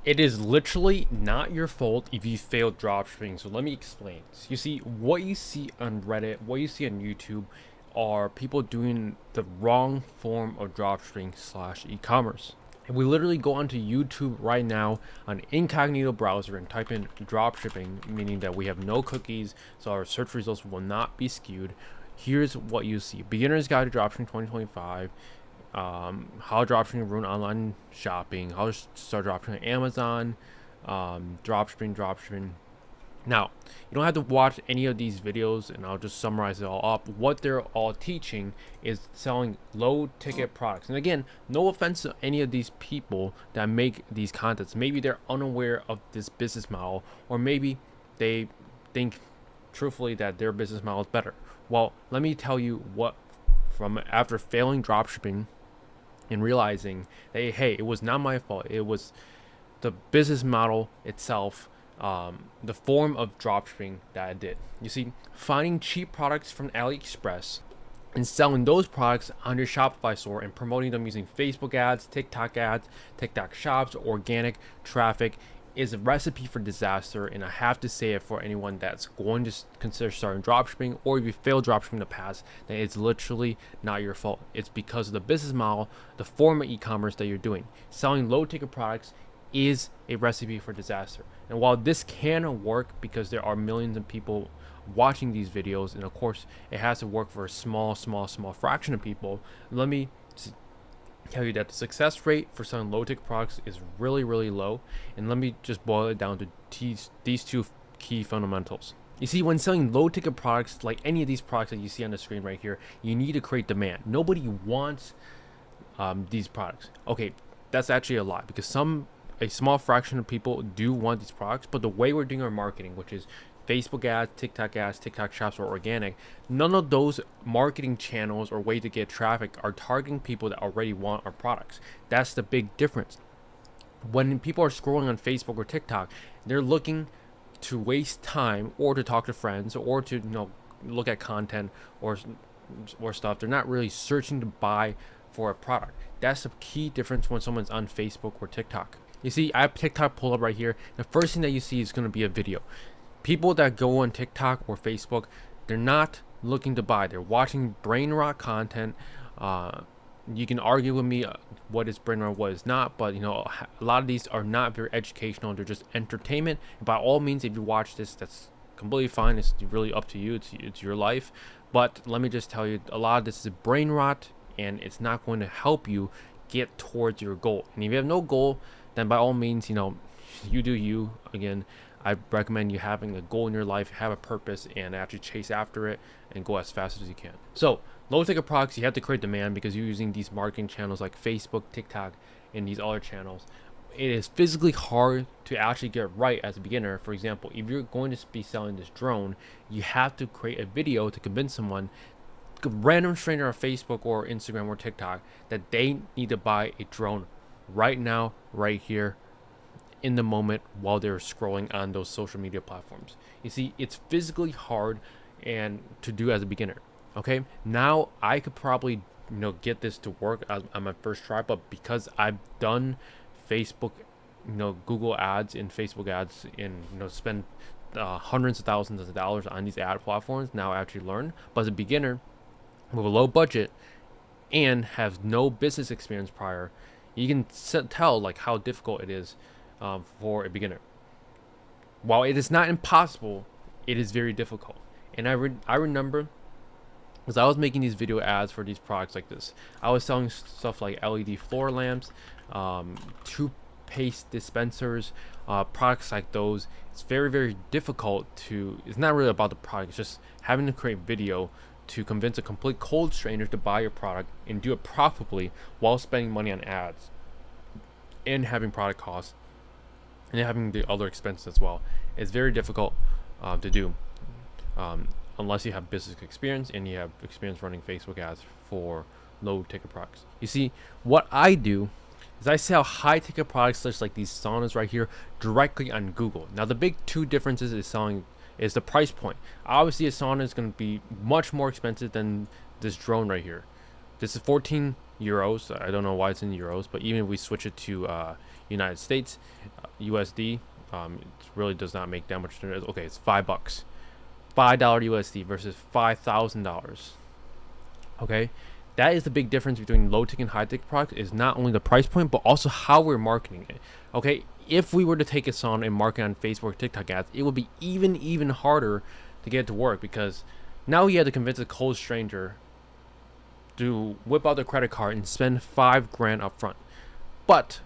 It is literally not your fault if you failed dropshipping. So let me explain. So you see, what you see on Reddit, what you see on YouTube are people doing the wrong form of dropshipping slash e-commerce. If we literally go onto YouTube right now on incognito browser and type in dropshipping, meaning that we have no cookies, so our search results will not be skewed. Here's what you see: Beginner's Guide to Dropshipping 2025. How dropshipping ruin online shopping, how to start dropshipping on Amazon, dropshipping. Now, you don't have to watch any of these videos, and I'll just summarize it all up. What they're all teaching is selling low ticket products. And again, no offense to any of these people that make these contents. Maybe they're unaware of this business model, or maybe they think truthfully that their business model is better. Well, let me tell you what, from after failing dropshipping and realizing that, hey, it was not my fault. It was the business model itself, the form of dropshipping that I did. You see, finding cheap products from AliExpress and selling those products on your Shopify store and promoting them using Facebook ads, TikTok shops, organic traffic is a recipe for disaster. And I have to say it for anyone that's going to consider starting dropshipping, or if you failed dropshipping in the past, then it's literally not your fault. It's because of the business model, the form of e-commerce that you're doing. Selling low ticket products is a recipe for disaster. And while this can work because there are millions of people watching these videos, and of course it has to work for a small fraction of people, let me tell you that the success rate for selling low ticket products is really low. And let me just boil it down to these two key fundamentals. You see, when selling low ticket products, like any of these products that you see on the screen right here, you need to create demand. Nobody wants these products. Okay, that's actually a lie, because a small fraction of people do want these products, but the way we're doing our marketing, which is Facebook ads, TikTok shops, or organic, none of those marketing channels or way to get traffic are targeting people that already want our products. That's the big difference. When people are scrolling on Facebook or TikTok, they're looking to waste time or to talk to friends or to look at content or stuff. They're not really searching to buy for a product. That's the key difference when someone's on Facebook or TikTok. You see, I have TikTok pulled up right here. The first thing that you see is going to be a video. People that go on TikTok or Facebook, they're not looking to buy. They're watching brain rot content. You can argue with me what is brain rot, what is not, but a lot of these are not very educational. They're just entertainment. And by all means, if you watch this, that's completely fine. It's really up to you. It's your life. But let me just tell you, a lot of this is brain rot, and it's not going to help you get towards your goal. And if you have no goal, then by all means, you do you. Again, I recommend you having a goal in your life, have a purpose, and actually chase after it and go as fast as you can. So, low ticket products, you have to create demand because you're using these marketing channels like Facebook, TikTok, and these other channels. It is physically hard to actually get right as a beginner. For example, if you're going to be selling this drone, you have to create a video to convince someone, a random stranger on Facebook or Instagram or TikTok, that they need to buy a drone right now, right here, in the moment, while they're scrolling on those social media platforms. You see, it's physically hard and to do as a beginner. Okay, now I could probably get this to work on my first try, but because I've done Facebook, Google ads and Facebook ads, and spend hundreds of thousands of dollars on these ad platforms, now I actually learn. But as a beginner with a low budget and have no business experience prior, you can tell like how difficult it is for a beginner. While it is not impossible, it is very difficult. And I remember, because I was making these video ads for these products like this. I was selling stuff like LED floor lamps, toothpaste dispensers, products like those. It's very difficult to. It's not really about the product. It's just having to create video to convince a complete cold stranger to buy your product and do it profitably while spending money on ads and having product costs and having the other expenses as well. It's very difficult to do unless you have business experience and you have experience running Facebook ads for low ticket products. You see, what I do is I sell high ticket products such like these saunas right here directly on Google. Now the big two differences is the price point. Obviously a sauna is going to be much more expensive than this drone right here. This is 14 euros. I don't know why it's in euros, but even if we switch it to United States, USD. It really does not make that much difference. Okay, it's $5. $5 USD versus $5,000. Okay, that is the big difference between low ticket and high ticket products. Is not only the price point, but also how we're marketing it. Okay, if we were to take a song and market on Facebook, TikTok ads, it would be even harder to get it to work, because now you have to convince a cold stranger to whip out their credit card and spend $5 grand up front. But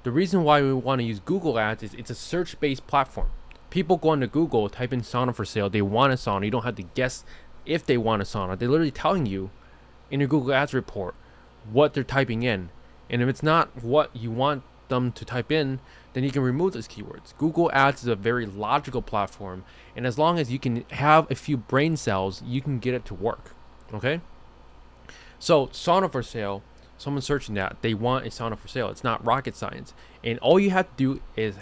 the reason why we want to use Google Ads is it's a search-based platform. People go into Google, type in sauna for sale, they want a sauna. You don't have to guess if they want a sauna. They're literally telling you in your Google Ads report what they're typing in. And if it's not what you want them to type in, then you can remove those keywords. Google Ads is a very logical platform, and as long as you can have a few brain cells, you can get it to work. Okay? So sauna for sale, someone searching that, they want a sauna for sale. It's not rocket science. And all you have to do is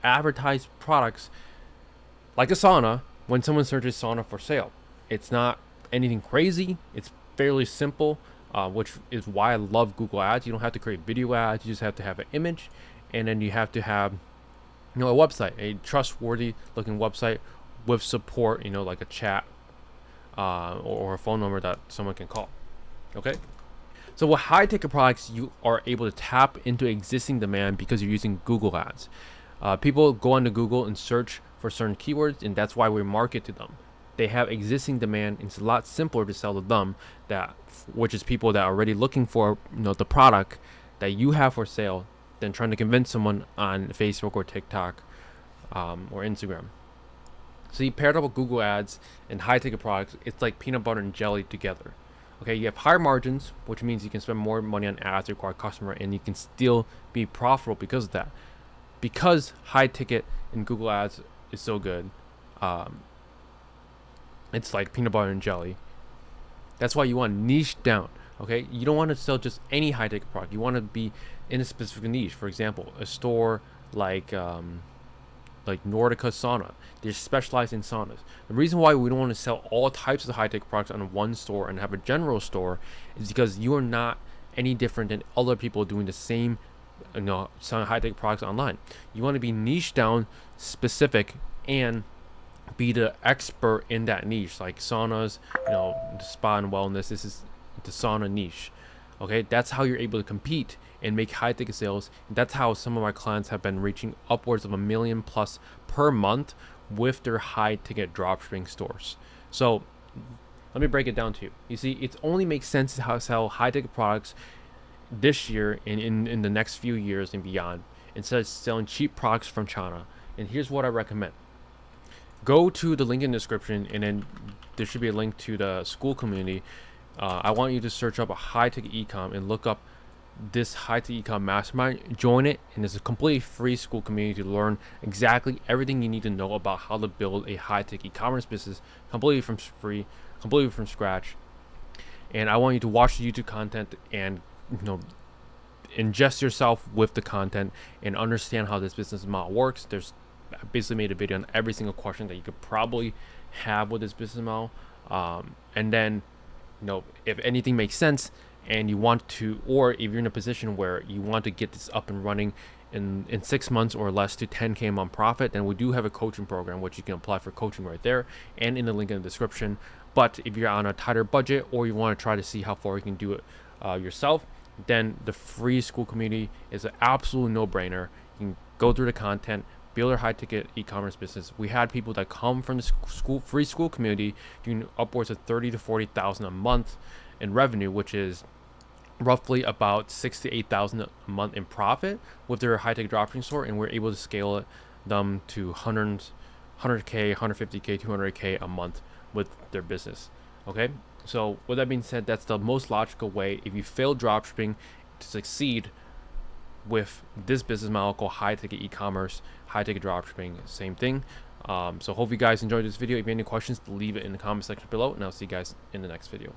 advertise products like a sauna when someone searches sauna for sale. It's not anything crazy. It's fairly simple, which is why I love Google Ads. You don't have to create video ads. You just have to have an image, and then you have to have a website, a trustworthy looking website with support, like a chat or a phone number that someone can call. Okay, so with high ticket products, you are able to tap into existing demand because you're using Google Ads. People go onto Google and search for certain keywords, and that's why we market to them. They have existing demand, and it's a lot simpler to sell to them, which is people that are already looking for the product that you have for sale, than trying to convince someone on Facebook or TikTok or Instagram. So you paired up with Google Ads and high ticket products, it's like peanut butter and jelly together. Okay, you have higher margins, which means you can spend more money on ads to acquire customer, and you can still be profitable because of that. Because high ticket in Google Ads is so good, it's like peanut butter and jelly. That's why you want to niche down. Okay, you don't want to sell just any high ticket product. You want to be in a specific niche. For example, a store like Nordica Sauna. They're specialized in saunas. The reason why we don't want to sell all types of high ticket products on one store and have a general store is because you are not any different than other people doing the same selling high ticket products online. You want to be niche down, specific, and be the expert in that niche, like saunas, the spa and wellness. This is the sauna niche. Okay, that's how you're able to compete and make high ticket sales. That's how some of my clients have been reaching upwards of $1 million plus per month with their high ticket dropshipping stores. So let me break it down to you. You see, it only makes sense to sell high ticket products this year and in the next few years and beyond, instead of selling cheap products from China. And here's what I recommend. Go to the link in the description, and then there should be a link to the school community. I want you to search up a high ticket ecom and look up this high ticket ecom mastermind. Join it, and it's a completely free school community to learn exactly everything you need to know about how to build a high ticket e-commerce business completely from scratch. And I want you to watch the YouTube content and ingest yourself with the content and understand how this business model works. I basically made a video on every single question that you could probably have with this business model, and then if anything makes sense and you want to, or if you're in a position where you want to get this up and running in 6 months or less to 10K a month profit, then we do have a coaching program which you can apply for coaching right there and in the link in the description. But if you're on a tighter budget or you want to try to see how far you can do it yourself, then the free school community is an absolute no-brainer. You can go through the content, build a high ticket e-commerce business. We had people that come from the free school community doing upwards of 30 to 40,000 a month in revenue, which is roughly about 6 to 8,000 a month in profit with their high ticket dropshipping store, and we're able to scale them to 100K, 150K, 200K a month with their business. Okay, so with that being said, that's the most logical way if you fail dropshipping to succeed with this business model called high ticket e-commerce, high ticket dropshipping, same thing. So hope you guys enjoyed this video. If you have any questions, leave it in the comment section below, and I'll see you guys in the next video.